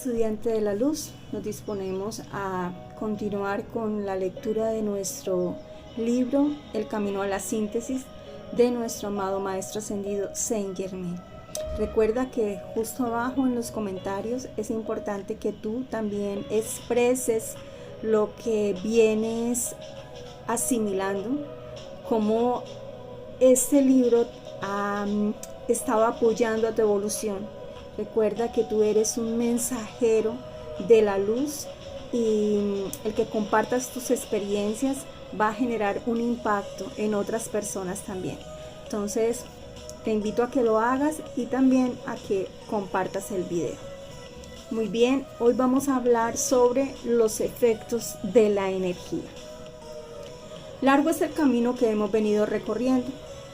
Estudiante de la luz, nos disponemos a continuar con la lectura de nuestro libro El camino a la síntesis de nuestro amado Maestro Ascendido Saint Germain. Recuerda que justo abajo en los comentarios es importante que tú también expreses lo que vienes asimilando, cómo este libro estaba apoyando a tu evolución. Recuerda que tú eres un mensajero de la luz y el que compartas tus experiencias va a generar un impacto en otras personas también. Entonces, te invito a que lo hagas y también a que compartas el video. Muy bien, hoy vamos a hablar sobre los efectos de la energía. Largo es el camino que hemos venido recorriendo.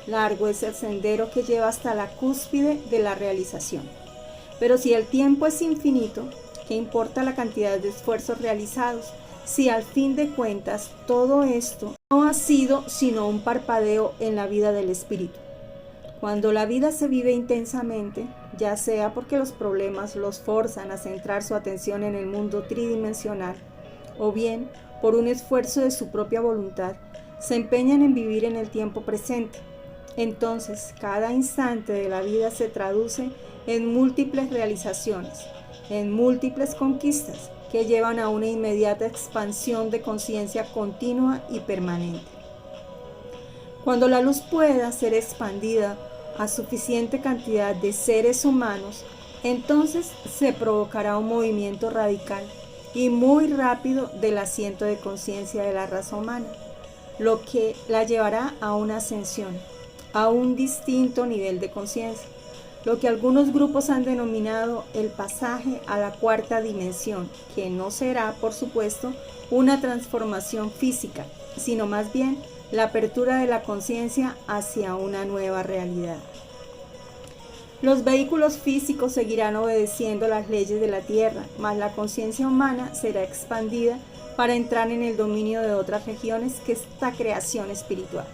Largo es el sendero que lleva hasta la cúspide de la realización. Pero si el tiempo es infinito, ¿qué importa la cantidad de esfuerzos realizados? Si al fin de cuentas todo esto no ha sido sino un parpadeo en la vida del espíritu. Cuando la vida se vive intensamente, ya sea porque los problemas los forzan a centrar su atención en el mundo tridimensional, o bien por un esfuerzo de su propia voluntad, se empeñan en vivir en el tiempo presente. Entonces, cada instante de la vida se traduce en múltiples realizaciones, en múltiples conquistas que llevan a una inmediata expansión de conciencia continua y permanente. Cuando la luz pueda ser expandida a suficiente cantidad de seres humanos, entonces se provocará un movimiento radical y muy rápido del asiento de conciencia de la raza humana, lo que la llevará a una ascensión, a un distinto nivel de conciencia, lo que algunos grupos han denominado el pasaje a la cuarta dimensión, que no será, por supuesto, una transformación física, sino más bien la apertura de la conciencia hacia una nueva realidad. Los vehículos físicos seguirán obedeciendo las leyes de la Tierra, mas la conciencia humana será expandida para entrar en el dominio de otras regiones que esta creación espiritual.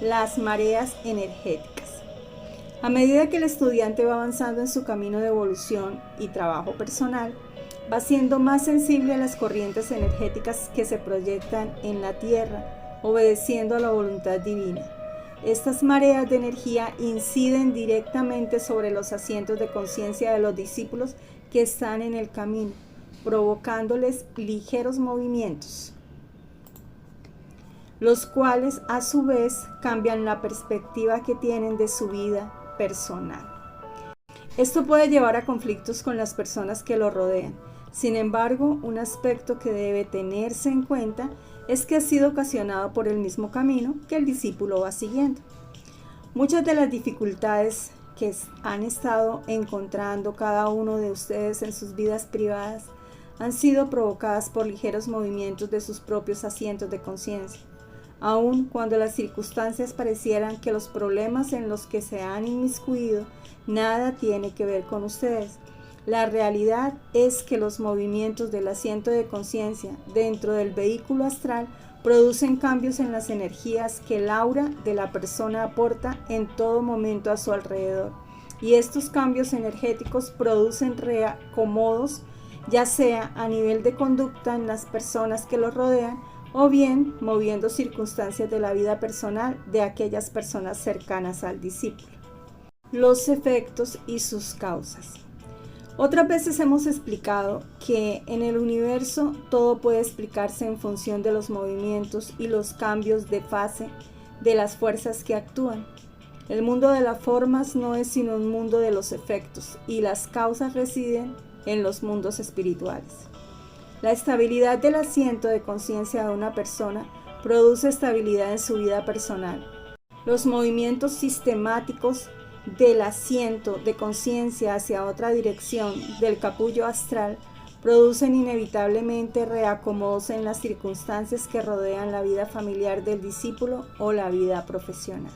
Las mareas energéticas. A medida que el estudiante va avanzando en su camino de evolución y trabajo personal, va siendo más sensible a las corrientes energéticas que se proyectan en la Tierra, obedeciendo a la voluntad divina. Estas mareas de energía inciden directamente sobre los asientos de conciencia de los discípulos que están en el camino, provocándoles ligeros movimientos, los cuales a su vez cambian la perspectiva que tienen de su vida personal. Esto puede llevar a conflictos con las personas que lo rodean. Sin embargo, un aspecto que debe tenerse en cuenta es que ha sido ocasionado por el mismo camino que el discípulo va siguiendo. Muchas de las dificultades que han estado encontrando cada uno de ustedes en sus vidas privadas han sido provocadas por ligeros movimientos de sus propios asientos de conciencia. Aun cuando las circunstancias parecieran que los problemas en los que se han inmiscuido nada tiene que ver con ustedes, la realidad es que los movimientos del asiento de conciencia dentro del vehículo astral producen cambios en las energías que el aura de la persona aporta en todo momento a su alrededor, y estos cambios energéticos producen reacomodos, ya sea a nivel de conducta en las personas que los rodean, o bien moviendo circunstancias de la vida personal de aquellas personas cercanas al discípulo. Los efectos y sus causas. Otras veces hemos explicado que en el universo todo puede explicarse en función de los movimientos y los cambios de fase de las fuerzas que actúan. El mundo de las formas no es sino un mundo de los efectos, y las causas residen en los mundos espirituales. La estabilidad del asiento de conciencia de una persona produce estabilidad en su vida personal. Los movimientos sistemáticos del asiento de conciencia hacia otra dirección del capullo astral producen inevitablemente reacomodos en las circunstancias que rodean la vida familiar del discípulo o la vida profesional.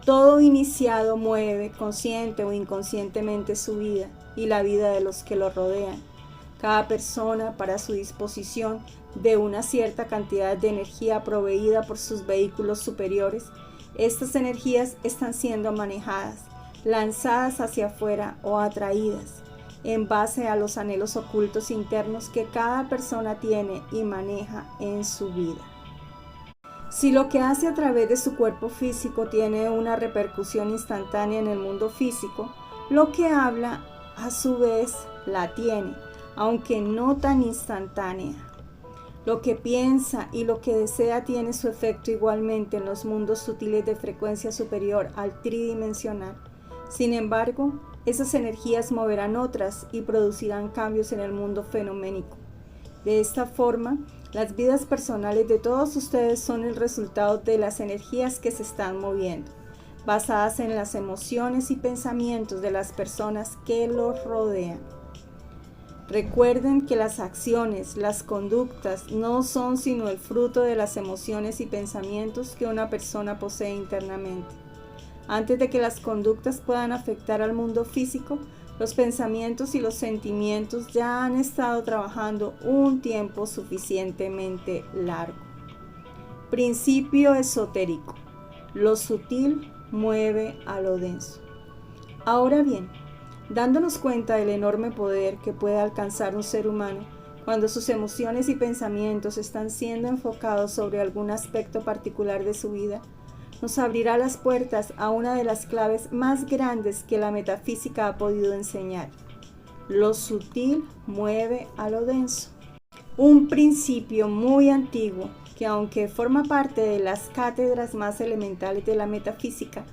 Todo iniciado mueve, consciente o inconscientemente, su vida y la vida de los que lo rodean. Cada persona, para su disposición de una cierta cantidad de energía proveída por sus vehículos superiores, estas energías están siendo manejadas, lanzadas hacia afuera o atraídas. en base a los anhelos ocultos internos que cada persona tiene y maneja en su vida. Si lo que hace a través de su cuerpo físico tiene una repercusión instantánea en el mundo físico, lo que habla a su vez la tiene, aunque no tan instantánea. Lo que piensa y lo que desea tiene su efecto igualmente en los mundos sutiles de frecuencia superior al tridimensional. Sin embargo, esas energías moverán otras y producirán cambios en el mundo fenoménico. De esta forma, las vidas personales de todos ustedes son el resultado de las energías que se están moviendo, basadas en las emociones y pensamientos de las personas que los rodean. Recuerden que las acciones, las conductas, no son sino el fruto de las emociones y pensamientos que una persona posee internamente. Antes de que las conductas puedan afectar al mundo físico, los pensamientos y los sentimientos ya han estado trabajando un tiempo suficientemente largo. Principio esotérico. Lo sutil mueve a lo denso. Ahora bien, dándonos cuenta del enorme poder que puede alcanzar un ser humano cuando sus emociones y pensamientos están siendo enfocados sobre algún aspecto particular de su vida, nos abrirá las puertas a una de las claves más grandes que la metafísica ha podido enseñar. Lo sutil mueve a lo denso. Un principio muy antiguo que, aunque forma parte de las cátedras más elementales de la metafísica,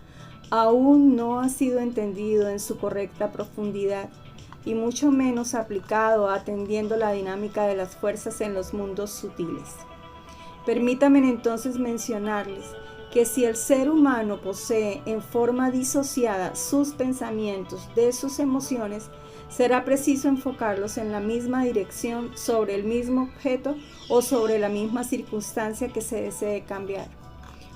aún no ha sido entendido en su correcta profundidad y mucho menos aplicado atendiendo la dinámica de las fuerzas en los mundos sutiles. Permítanme entonces mencionarles que si el ser humano posee en forma disociada sus pensamientos de sus emociones, será preciso enfocarlos en la misma dirección sobre el mismo objeto o sobre la misma circunstancia que se desee cambiar.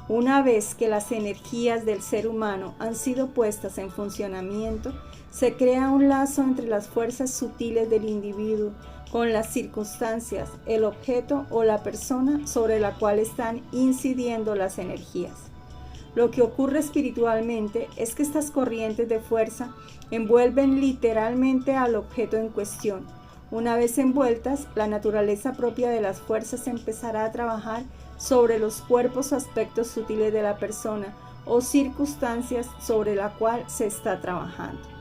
Una vez que las energías del ser humano han sido puestas en funcionamiento, se crea un lazo entre las fuerzas sutiles del individuo con las circunstancias, el objeto o la persona sobre la cual están incidiendo las energías. Lo que ocurre espiritualmente es que estas corrientes de fuerza envuelven literalmente al objeto en cuestión. Una vez envueltas, la naturaleza propia de las fuerzas empezará a trabajar sobre los cuerpos o aspectos sutiles de la persona o circunstancias sobre la cual se está trabajando.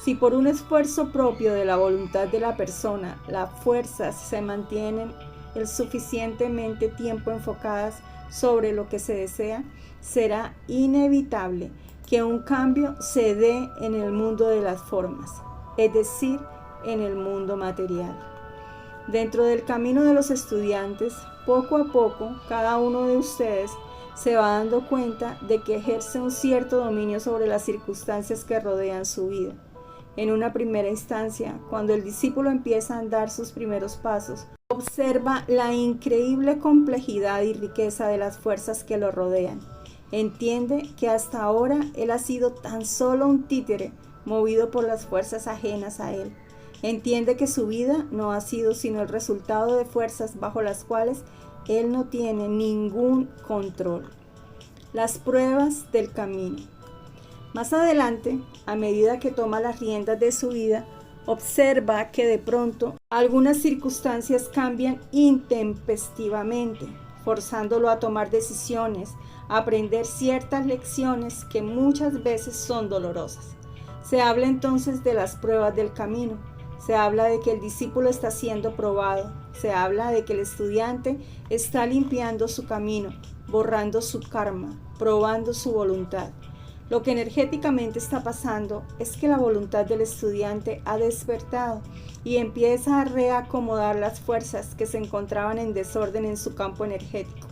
Si por un esfuerzo propio de la voluntad de la persona las fuerzas se mantienen el suficientemente tiempo enfocadas sobre lo que se desea, será inevitable que un cambio se dé en el mundo de las formas, es decir, en el mundo material. Dentro del camino de los estudiantes, poco a poco, cada uno de ustedes se va dando cuenta de que ejerce un cierto dominio sobre las circunstancias que rodean su vida. En una primera instancia, cuando el discípulo empieza a andar sus primeros pasos, observa la increíble complejidad y riqueza de las fuerzas que lo rodean. Entiende que hasta ahora él ha sido tan solo un títere movido por las fuerzas ajenas a él. Entiende que su vida no ha sido sino el resultado de fuerzas bajo las cuales él no tiene ningún control. Las pruebas del camino. Más adelante, a medida que toma las riendas de su vida, observa que de pronto algunas circunstancias cambian intempestivamente, forzándolo a tomar decisiones, a aprender ciertas lecciones que muchas veces son dolorosas. Se habla entonces de las pruebas del camino. Se habla de que el discípulo está siendo probado. Se habla de que el estudiante está limpiando su camino, borrando su karma, probando su voluntad. Lo que energéticamente está pasando es que la voluntad del estudiante ha despertado y empieza a reacomodar las fuerzas que se encontraban en desorden en su campo energético.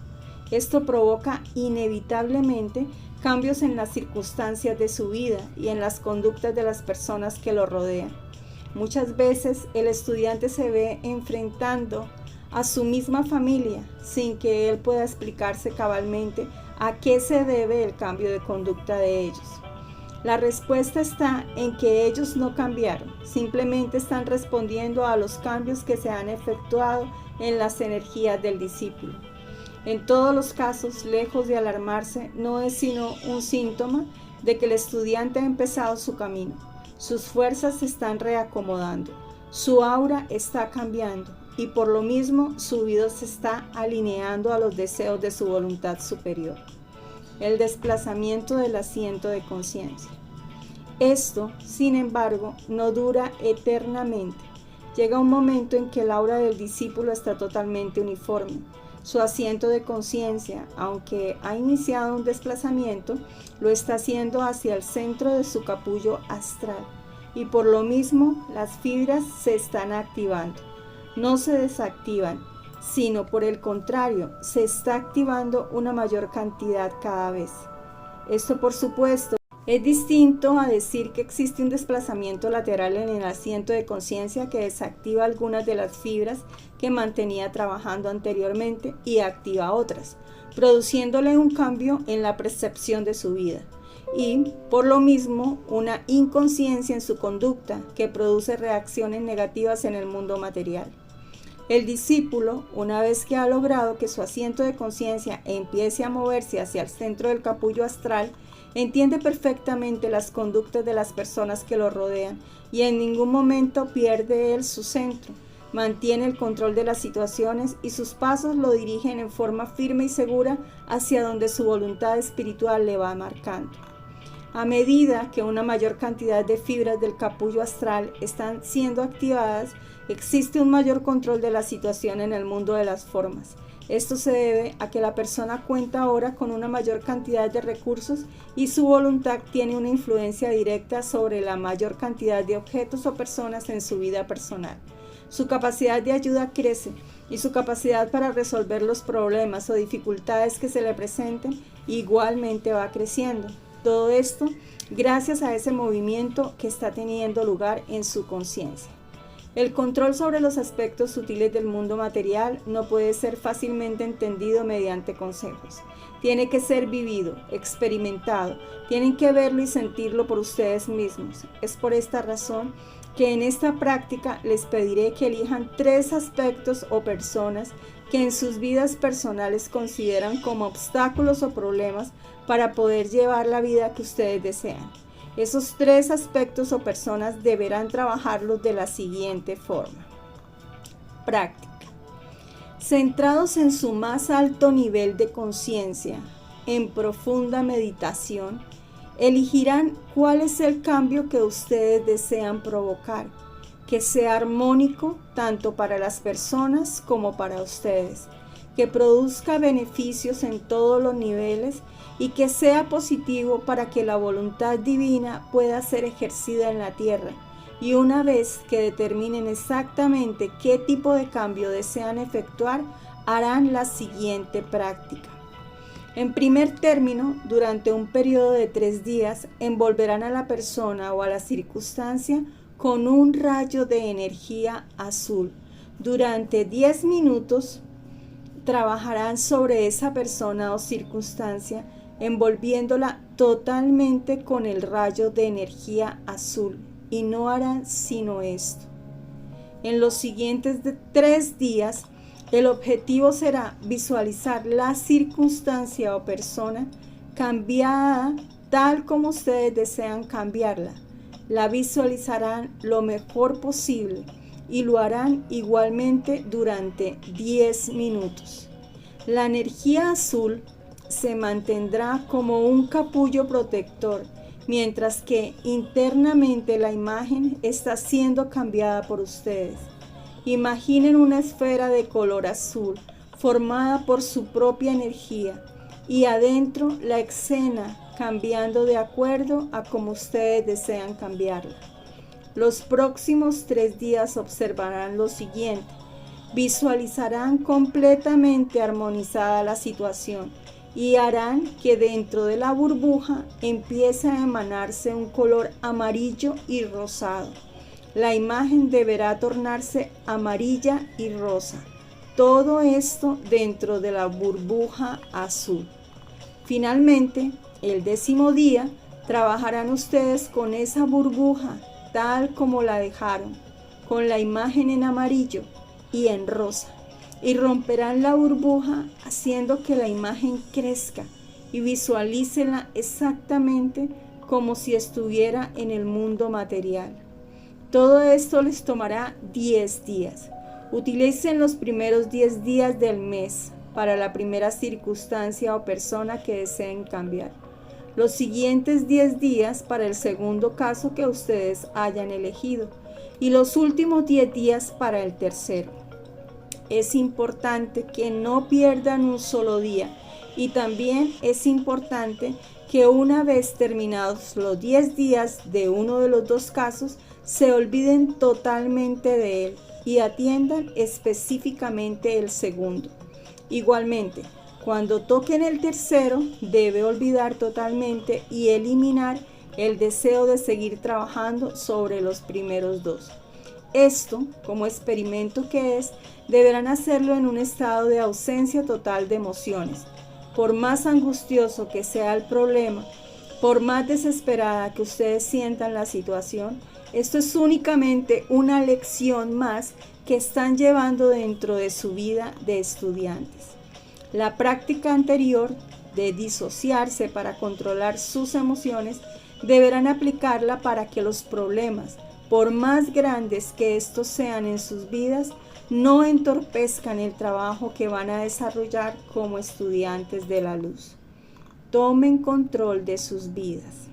Esto provoca inevitablemente cambios en las circunstancias de su vida y en las conductas de las personas que lo rodean. Muchas veces el estudiante se ve enfrentando a su misma familia sin que él pueda explicarse cabalmente a qué se debe el cambio de conducta de ellos. La respuesta está en que ellos no cambiaron, simplemente están respondiendo a los cambios que se han efectuado en las energías del discípulo. En todos los casos, lejos de alarmarse, no es sino un síntoma de que el estudiante ha empezado su camino. sus fuerzas se están reacomodando, su aura está cambiando y por lo mismo su vida se está alineando a los deseos de su voluntad superior. El desplazamiento del asiento de conciencia. Esto, sin embargo, no dura eternamente. Llega un momento en que el aura del discípulo está totalmente uniforme. Su asiento de conciencia, aunque ha iniciado un desplazamiento, lo está haciendo hacia el centro de su capullo astral y por lo mismo las fibras se están activando. No se desactivan, sino por el contrario, se está activando una mayor cantidad cada vez. Esto, por supuesto, es distinto a decir que existe un desplazamiento lateral en el asiento de conciencia que desactiva algunas de las fibras que mantenía trabajando anteriormente y activa otras, produciéndole un cambio en la percepción de su vida y, por lo mismo, una inconsciencia en su conducta que produce reacciones negativas en el mundo material. El discípulo, una vez que ha logrado que su asiento de conciencia empiece a moverse hacia el centro del capullo astral, entiende perfectamente las conductas de las personas que lo rodean y en ningún momento pierde él su centro. Mantiene el control de las situaciones y sus pasos lo dirigen en forma firme y segura hacia donde su voluntad espiritual le va marcando. A medida que una mayor cantidad de fibras del capullo astral están siendo activadas, existe un mayor control de la situación en el mundo de las formas. Esto se debe a que la persona cuenta ahora con una mayor cantidad de recursos y su voluntad tiene una influencia directa sobre la mayor cantidad de objetos o personas en su vida personal. Su capacidad de ayuda crece y su capacidad para resolver los problemas o dificultades que se le presenten igualmente va creciendo. Todo esto gracias a ese movimiento que está teniendo lugar en su conciencia. El control sobre los aspectos sutiles del mundo material no puede ser fácilmente entendido mediante consejos. Tiene que ser vivido, experimentado, tienen que verlo y sentirlo por ustedes mismos. Es por esta razón que en esta práctica les pediré que elijan 3 aspectos o personas que en sus vidas personales consideran como obstáculos o problemas para poder llevar la vida que ustedes desean. Esos 3 aspectos o personas deberán trabajarlos de la siguiente forma. Práctica. Centrados en su más alto nivel de conciencia, en profunda meditación, elegirán cuál es el cambio que ustedes desean provocar, que sea armónico tanto para las personas como para ustedes, que produzca beneficios en todos los niveles y que sea positivo para que la voluntad divina pueda ser ejercida en la tierra. Y una vez que determinen exactamente qué tipo de cambio desean efectuar, harán la siguiente práctica. En primer término, durante un periodo de 3 días, envolverán a la persona o a la circunstancia con un rayo de energía azul. Durante 10 minutos, trabajarán sobre esa persona o circunstancia, envolviéndola totalmente con el rayo de energía azul, y no harán sino esto. En los siguientes 3 días, el objetivo será visualizar la circunstancia o persona cambiada tal como ustedes desean cambiarla. La visualizarán lo mejor posible y lo harán igualmente durante 10 minutos. La energía azul se mantendrá como un capullo protector, mientras que internamente la imagen está siendo cambiada por ustedes. Imaginen una esfera de color azul formada por su propia energía y adentro la escena cambiando de acuerdo a como ustedes desean cambiarla. Los próximos 3 días observarán lo siguiente. Visualizarán completamente armonizada la situación y harán que dentro de la burbuja empiece a emanarse un color amarillo y rosado. La imagen deberá tornarse amarilla y rosa. Todo esto dentro de la burbuja azul. Finalmente, el 10º día, trabajarán ustedes con esa burbuja tal como la dejaron, con la imagen en amarillo y en rosa, y romperán la burbuja haciendo que la imagen crezca y visualícenla exactamente como si estuviera en el mundo material. Todo esto les tomará 10 días. Utilicen los primeros 10 días del mes para la primera circunstancia o persona que deseen cambiar. Los siguientes 10 días para el segundo caso que ustedes hayan elegido. Y los últimos 10 días para el tercero. Es importante que no pierdan un solo día. Y también es importante que una vez terminados los 10 días de uno de los dos casos, se olviden totalmente de él y atiendan específicamente el segundo. Igualmente, cuando toquen el tercero, debe olvidar totalmente y eliminar el deseo de seguir trabajando sobre los primeros dos. Esto, como experimento que es, deberán hacerlo en un estado de ausencia total de emociones. Por más angustioso que sea el problema, por más desesperada que ustedes sientan la situación, esto es únicamente una lección más que están llevando dentro de su vida de estudiantes. La práctica anterior de disociarse para controlar sus emociones, deberán aplicarla para que los problemas, por más grandes que estos sean en sus vidas, no entorpezcan el trabajo que van a desarrollar como estudiantes de la luz. Tomen control de sus vidas.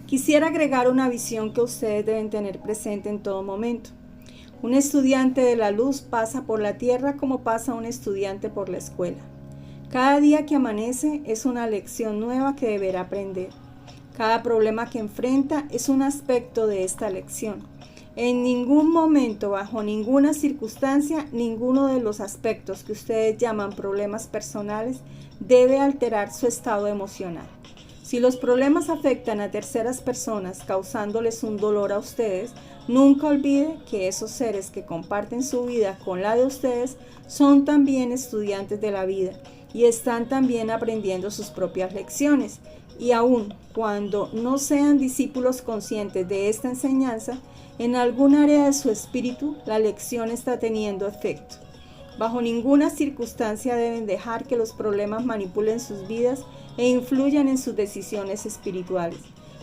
Quisiera agregar una visión que ustedes deben tener presente en todo momento. Un estudiante de la luz pasa por la tierra como pasa un estudiante por la escuela. Cada día que amanece es una lección nueva que deberá aprender. Cada problema que enfrenta es un aspecto de esta lección. En ningún momento, bajo ninguna circunstancia, ninguno de los aspectos que ustedes llaman problemas personales debe alterar su estado emocional. Si los problemas afectan a terceras personas causándoles un dolor a ustedes, nunca olvide que esos seres que comparten su vida con la de ustedes son también estudiantes de la vida y están también aprendiendo sus propias lecciones. Y aun cuando no sean discípulos conscientes de esta enseñanza, en algún área de su espíritu la lección está teniendo efecto. Bajo ninguna circunstancia deben dejar que los problemas manipulen sus vidas e influyan en sus decisiones espirituales.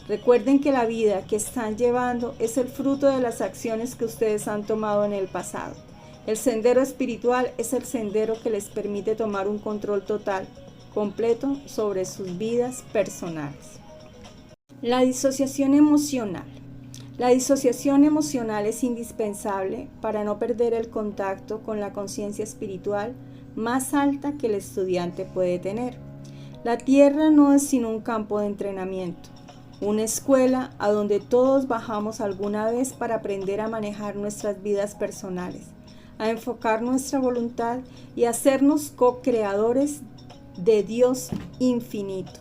Recuerden que la vida que están llevando es el fruto de las acciones que ustedes han tomado en el pasado. El sendero espiritual es el sendero que les permite tomar un control total, completo sobre sus vidas personales. La disociación emocional. La disociación emocional es indispensable para no perder el contacto con la conciencia espiritual más alta que el estudiante puede tener. La tierra no es sino un campo de entrenamiento, una escuela a donde todos bajamos alguna vez para aprender a manejar nuestras vidas personales, a enfocar nuestra voluntad y a hacernos co-creadores de Dios infinito.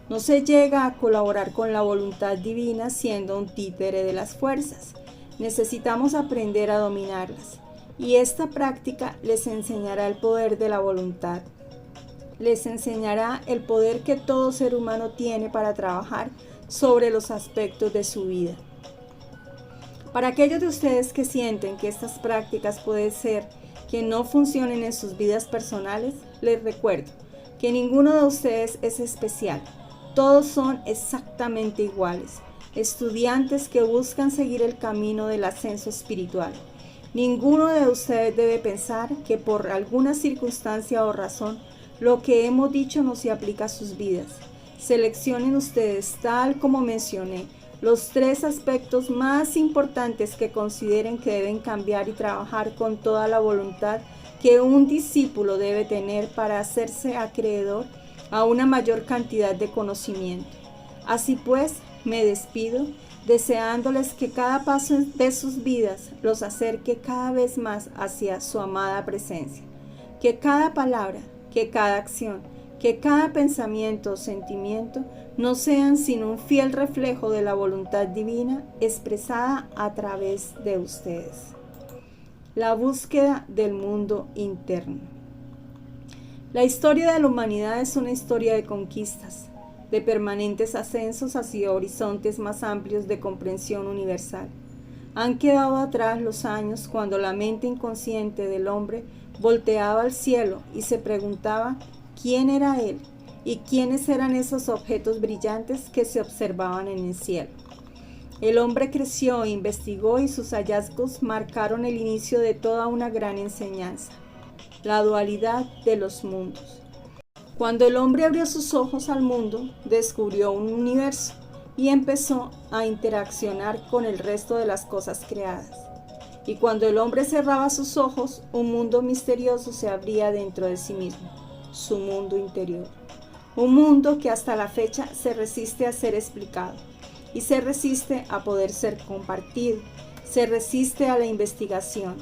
No se llega a colaborar con la voluntad divina siendo un títere de las fuerzas. Necesitamos aprender a dominarlas. Y esta práctica les enseñará el poder de la voluntad. Les enseñará el poder que todo ser humano tiene para trabajar sobre los aspectos de su vida. Para aquellos de ustedes que sienten que estas prácticas puede ser que no funcionen en sus vidas personales, les recuerdo que ninguno de ustedes es especial. Todos son exactamente iguales, estudiantes que buscan seguir el camino del ascenso espiritual. Ninguno de ustedes debe pensar que por alguna circunstancia o razón lo que hemos dicho no se aplica a sus vidas. Seleccionen ustedes, tal como mencioné, los 3 aspectos más importantes que consideren que deben cambiar y trabajar con toda la voluntad que un discípulo debe tener para hacerse acreedor a una mayor cantidad de conocimiento. Así pues, me despido deseándoles que cada paso de sus vidas los acerque cada vez más hacia su amada presencia. Que cada palabra, que cada acción, que cada pensamiento o sentimiento no sean sino un fiel reflejo de la voluntad divina expresada a través de ustedes. La búsqueda del mundo interno. La historia de la humanidad es una historia de conquistas, de permanentes ascensos hacia horizontes más amplios de comprensión universal. Han quedado atrás los años cuando la mente inconsciente del hombre volteaba al cielo y se preguntaba quién era él ¿Y quiénes eran esos objetos brillantes que se observaban en el cielo? El hombre creció, investigó y sus hallazgos marcaron el inicio de toda una gran enseñanza, la dualidad de los mundos. Cuando el hombre abrió sus ojos al mundo, descubrió un universo y empezó a interaccionar con el resto de las cosas creadas. Y cuando el hombre cerraba sus ojos, un mundo misterioso se abría dentro de sí mismo, su mundo interior. Un mundo que hasta la fecha se resiste a ser explicado y se resiste a poder ser compartido, se resiste a la investigación.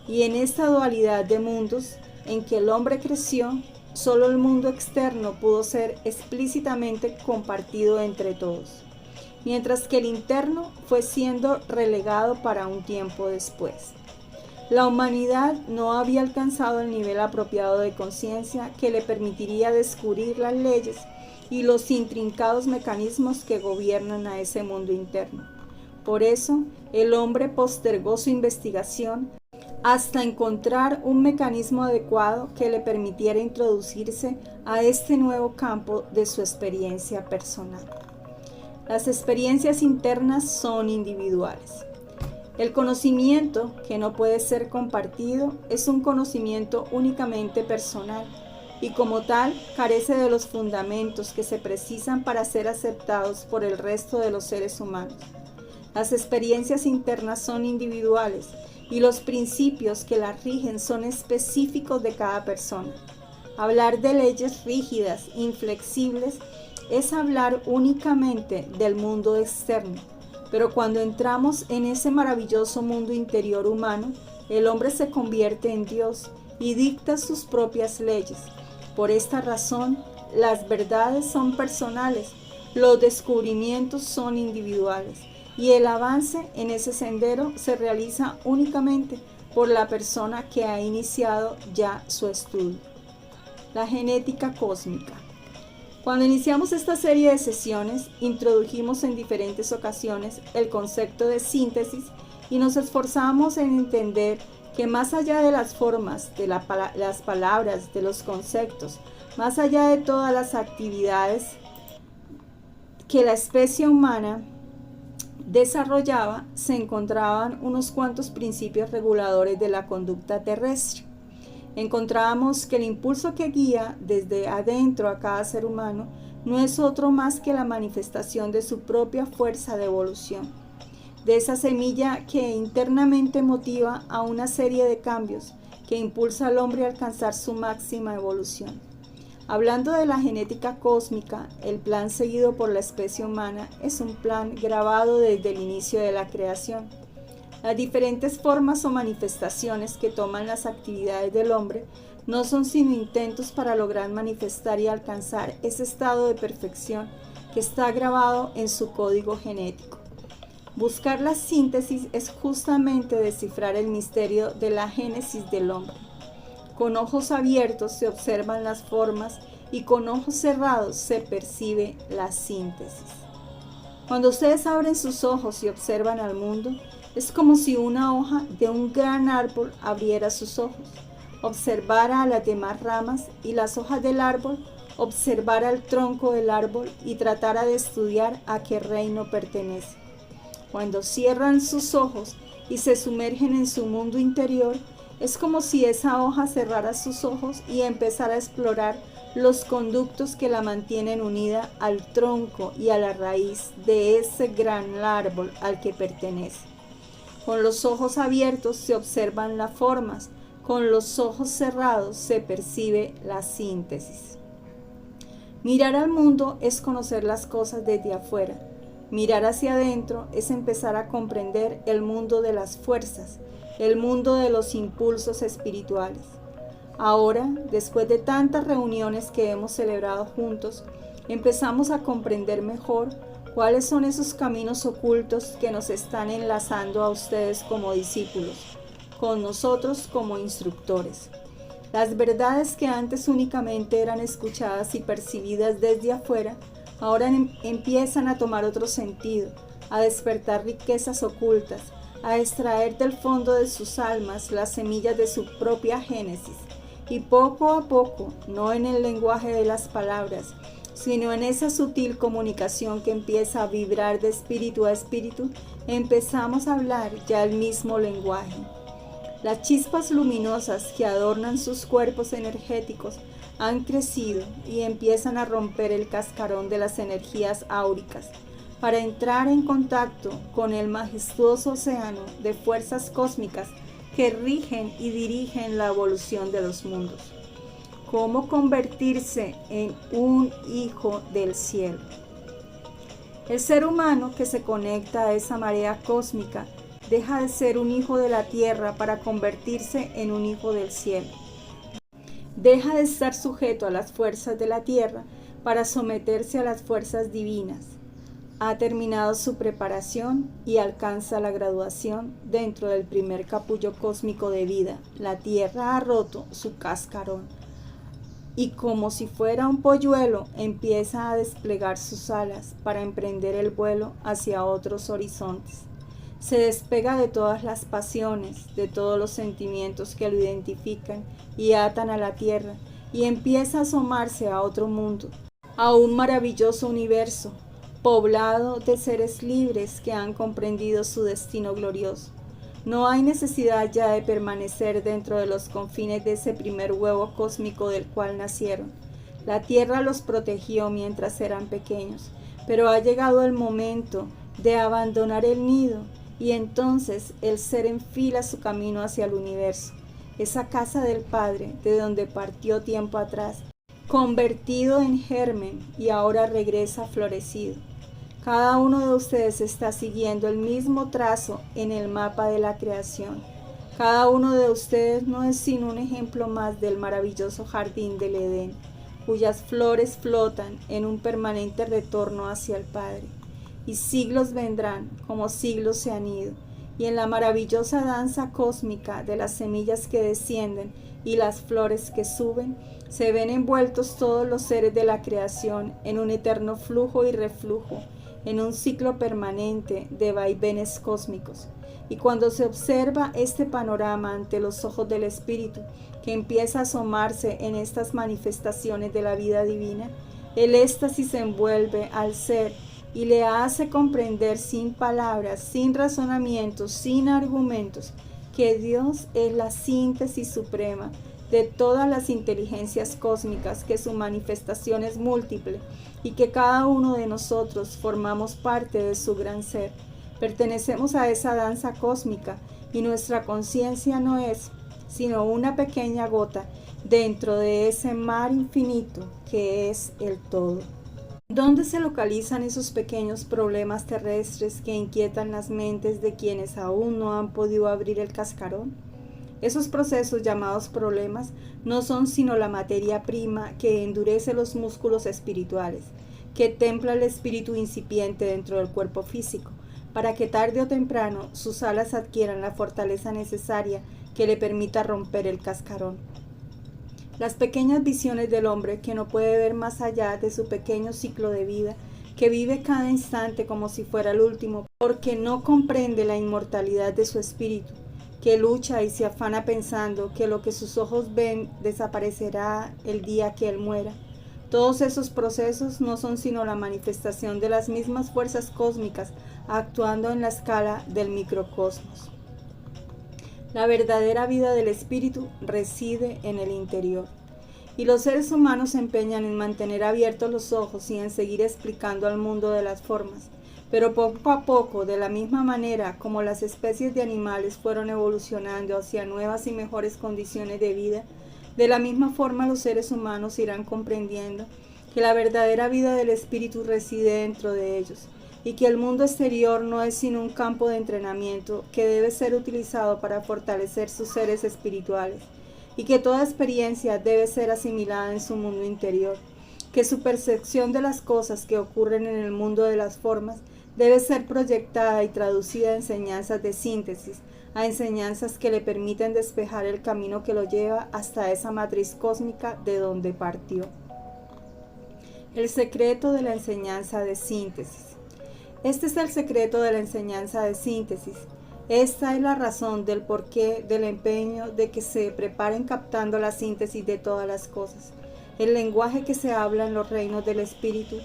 Y en esta dualidad de mundos en que el hombre creció, solo el mundo externo pudo ser explícitamente compartido entre todos, mientras que el interno fue siendo relegado para un tiempo después. La humanidad no había alcanzado el nivel apropiado de conciencia que le permitiría descubrir las leyes y los intrincados mecanismos que gobiernan a ese mundo interno. Por eso, el hombre postergó su investigación hasta encontrar un mecanismo adecuado que le permitiera introducirse a este nuevo campo de su experiencia personal. Las experiencias internas son individuales. El conocimiento que no puede ser compartido es un conocimiento únicamente personal y como tal carece de los fundamentos que se precisan para ser aceptados por el resto de los seres humanos. Las experiencias internas son individuales y los principios que las rigen son específicos de cada persona. Hablar de leyes rígidas, inflexibles, es hablar únicamente del mundo externo, pero cuando entramos en ese maravilloso mundo interior humano, el hombre se convierte en Dios y dicta sus propias leyes. Por esta razón, las verdades son personales, los descubrimientos son individuales y el avance en ese sendero se realiza únicamente por la persona que ha iniciado ya su estudio. La genética cósmica. Cuando iniciamos esta serie de sesiones, introdujimos en diferentes ocasiones el concepto de síntesis y nos esforzamos en entender que más allá de las formas, de las palabras, de los conceptos, más allá de todas las actividades que la especie humana desarrollaba, se encontraban unos cuantos principios reguladores de la conducta terrestre. Encontrábamos que el impulso que guía desde adentro a cada ser humano no es otro más que la manifestación de su propia fuerza de evolución, de esa semilla que internamente motiva a una serie de cambios que impulsa al hombre a alcanzar su máxima evolución. Hablando de la genética cósmica, el plan seguido por la especie humana es un plan grabado desde el inicio de la creación. Las diferentes formas o manifestaciones que toman las actividades del hombre no son sino intentos para lograr manifestar y alcanzar ese estado de perfección que está grabado en su código genético. Buscar la síntesis es justamente descifrar el misterio de la génesis del hombre. Con ojos abiertos se observan las formas y con ojos cerrados se percibe la síntesis. Cuando ustedes abren sus ojos y observan al mundo, es como si una hoja de un gran árbol abriera sus ojos, observara a las demás ramas y las hojas del árbol, observara el tronco del árbol y tratara de estudiar a qué reino pertenece. Cuando cierran sus ojos y se sumergen en su mundo interior, es como si esa hoja cerrara sus ojos y empezara a explorar los conductos que la mantienen unida al tronco y a la raíz de ese gran árbol al que pertenece. Con los ojos abiertos se observan las formas, con los ojos cerrados se percibe la síntesis. Mirar al mundo es conocer las cosas desde afuera. Mirar hacia adentro es empezar a comprender el mundo de las fuerzas, el mundo de los impulsos espirituales. Ahora, después de tantas reuniones que hemos celebrado juntos, empezamos a comprender mejor cuáles son esos caminos ocultos que nos están enlazando a ustedes como discípulos, con nosotros como instructores. Las verdades que antes únicamente eran escuchadas y percibidas desde afuera, ahora empiezan a tomar otro sentido, a despertar riquezas ocultas, a extraer del fondo de sus almas las semillas de su propia génesis y poco a poco, no en el lenguaje de las palabras, sino en esa sutil comunicación que empieza a vibrar de espíritu a espíritu, empezamos a hablar ya el mismo lenguaje. Las chispas luminosas que adornan sus cuerpos energéticos han crecido y empiezan a romper el cascarón de las energías áuricas para entrar en contacto con el majestuoso océano de fuerzas cósmicas que rigen y dirigen la evolución de los mundos. ¿Cómo convertirse en un hijo del cielo? El ser humano que se conecta a esa marea cósmica deja de ser un hijo de la tierra para convertirse en un hijo del cielo. Deja de estar sujeto a las fuerzas de la tierra para someterse a las fuerzas divinas. Ha terminado su preparación y alcanza la graduación dentro del primer capullo cósmico de vida. La tierra ha roto su cascarón y como si fuera un polluelo empieza a desplegar sus alas para emprender el vuelo hacia otros horizontes. Se despega de todas las pasiones, de todos los sentimientos que lo identifican y atan a la tierra y empieza a asomarse a otro mundo, a un maravilloso universo, poblado de seres libres que han comprendido su destino glorioso. No hay necesidad ya de permanecer dentro de los confines de ese primer huevo cósmico del cual nacieron. La tierra los protegió mientras eran pequeños, pero ha llegado el momento de abandonar el nido y entonces el ser enfila su camino hacia el universo, esa casa del Padre de donde partió tiempo atrás, convertido en germen y ahora regresa florecido. Cada uno de ustedes está siguiendo el mismo trazo en el mapa de la creación. Cada uno de ustedes no es sino un ejemplo más del maravilloso jardín del Edén, cuyas flores flotan en un permanente retorno hacia el Padre. Y siglos vendrán, como siglos se han ido, y en la maravillosa danza cósmica de las semillas que descienden y las flores que suben, se ven envueltos todos los seres de la creación en un eterno flujo y reflujo, en un ciclo permanente de vaivenes cósmicos. Y cuando se observa este panorama ante los ojos del Espíritu, que empieza a asomarse en estas manifestaciones de la vida divina, el éxtasis envuelve al ser y le hace comprender sin palabras, sin razonamientos, sin argumentos, que Dios es la síntesis suprema de todas las inteligencias cósmicas, que su manifestación es múltiple y que cada uno de nosotros formamos parte de su gran ser. Pertenecemos a esa danza cósmica y nuestra conciencia no es sino una pequeña gota dentro de ese mar infinito que es el todo. ¿Dónde se localizan esos pequeños problemas terrestres que inquietan las mentes de quienes aún no han podido abrir el cascarón? Esos procesos llamados problemas no son sino la materia prima que endurece los músculos espirituales, que templa el espíritu incipiente dentro del cuerpo físico, para que tarde o temprano sus alas adquieran la fortaleza necesaria que le permita romper el cascarón. Las pequeñas visiones del hombre que no puede ver más allá de su pequeño ciclo de vida, que vive cada instante como si fuera el último, porque no comprende la inmortalidad de su espíritu, que lucha y se afana pensando que lo que sus ojos ven desaparecerá el día que él muera. Todos esos procesos no son sino la manifestación de las mismas fuerzas cósmicas actuando en la escala del microcosmos. La verdadera vida del espíritu reside en el interior, y los seres humanos se empeñan en mantener abiertos los ojos y en seguir explicando al mundo de las formas, pero poco a poco, de la misma manera como las especies de animales fueron evolucionando hacia nuevas y mejores condiciones de vida, de la misma forma los seres humanos irán comprendiendo que la verdadera vida del espíritu reside dentro de ellos, y que el mundo exterior no es sino un campo de entrenamiento que debe ser utilizado para fortalecer sus seres espirituales, y que toda experiencia debe ser asimilada en su mundo interior, que su percepción de las cosas que ocurren en el mundo de las formas debe ser proyectada y traducida a enseñanzas de síntesis, a enseñanzas que le permiten despejar el camino que lo lleva hasta esa matriz cósmica de donde partió. El secreto de la enseñanza de síntesis. Este es el secreto de la enseñanza de síntesis, Esta es la razón del porqué del empeño de que se preparen captando la síntesis de todas las cosas. El lenguaje que se habla en los reinos del espíritu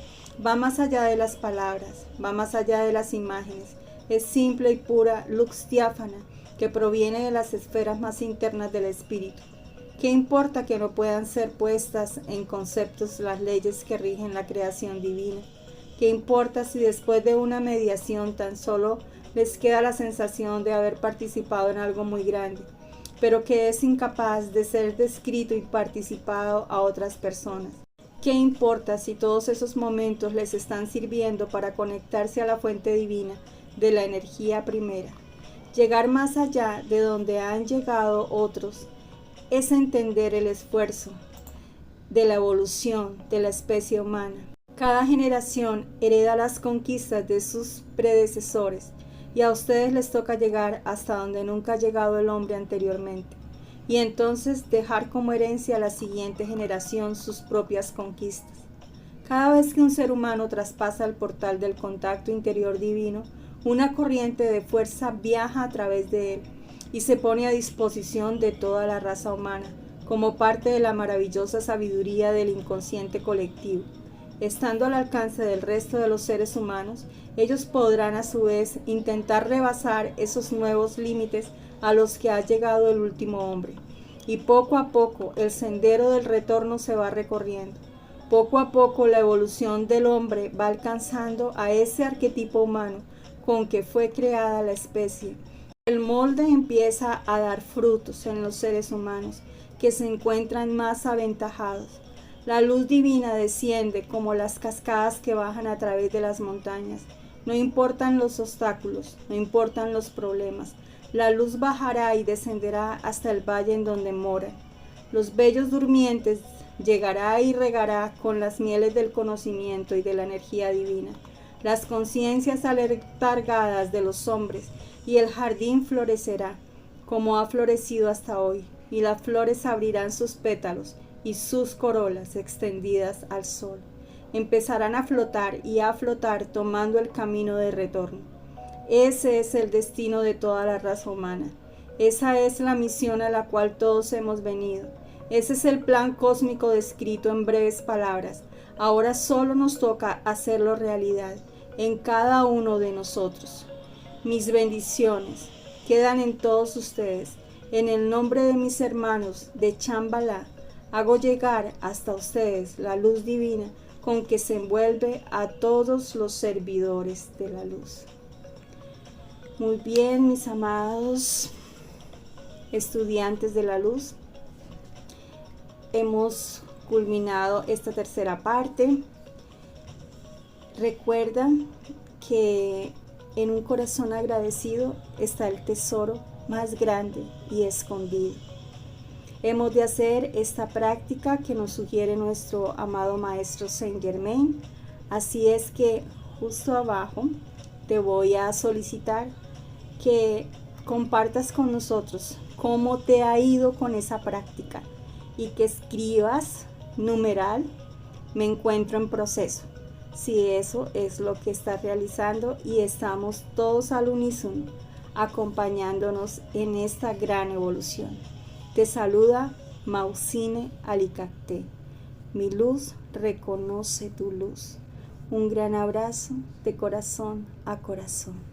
va más allá de las palabras, va más allá de las imágenes. Es simple y pura lux diáfana que proviene de las esferas más internas del espíritu. ¿Qué importa que no puedan ser puestas en conceptos las leyes que rigen la creación divina? ¿Qué importa si después de una mediación tan solo les queda la sensación de haber participado en algo muy grande, pero que es incapaz de ser descrito y participado a otras personas? ¿Qué importa si todos esos momentos les están sirviendo para conectarse a la fuente divina de la energía primera? Llegar más allá de donde han llegado otros es entender el esfuerzo de la evolución de la especie humana. Cada generación hereda las conquistas de sus predecesores y a ustedes les toca llegar hasta donde nunca ha llegado el hombre anteriormente, y entonces dejar como herencia a la siguiente generación sus propias conquistas. Cada vez que un ser humano traspasa el portal del contacto interior divino, una corriente de fuerza viaja a través de él y se pone a disposición de toda la raza humana, como parte de la maravillosa sabiduría del inconsciente colectivo. Estando al alcance del resto de los seres humanos, ellos podrán a su vez intentar rebasar esos nuevos límites a los que ha llegado el último hombre. Y poco a poco el sendero del retorno se va recorriendo. Poco a poco la evolución del hombre va alcanzando a ese arquetipo humano con que fue creada la especie. El molde empieza a dar frutos en los seres humanos que se encuentran más aventajados. La luz divina desciende como las cascadas que bajan a través de las montañas. No importan los obstáculos, no importan los problemas. La luz bajará y descenderá hasta el valle en donde moran los bellos durmientes. Llegará y regará con las mieles del conocimiento y de la energía divina las conciencias aletargadas de los hombres, y el jardín florecerá como ha florecido hasta hoy, y las flores abrirán sus pétalos y sus corolas extendidas al sol. Empezarán a flotar y a flotar tomando el camino de retorno. Ese es el destino de toda la raza humana. Esa es la misión a la cual todos hemos venido. Ese es el plan cósmico descrito en breves palabras. Ahora solo nos toca hacerlo realidad en cada uno de nosotros. Mis bendiciones quedan en todos ustedes. En el nombre de mis hermanos de Chambalá, hago llegar hasta ustedes la luz divina con que se envuelve a todos los servidores de la luz. Muy bien, mis amados estudiantes de la luz, hemos culminado esta tercera parte. Recuerda que en un corazón agradecido está el tesoro más grande y escondido. Hemos de hacer esta práctica que nos sugiere nuestro amado Maestro Saint Germain. Así es que justo abajo te voy a solicitar que compartas con nosotros cómo te ha ido con esa práctica y que escribas numeral "me encuentro en proceso", si eso es lo que estás realizando y estamos todos al unísono acompañándonos en esta gran evolución. Te saluda Mausine Alicacté. Mi luz reconoce tu luz. Un gran abrazo de corazón a corazón.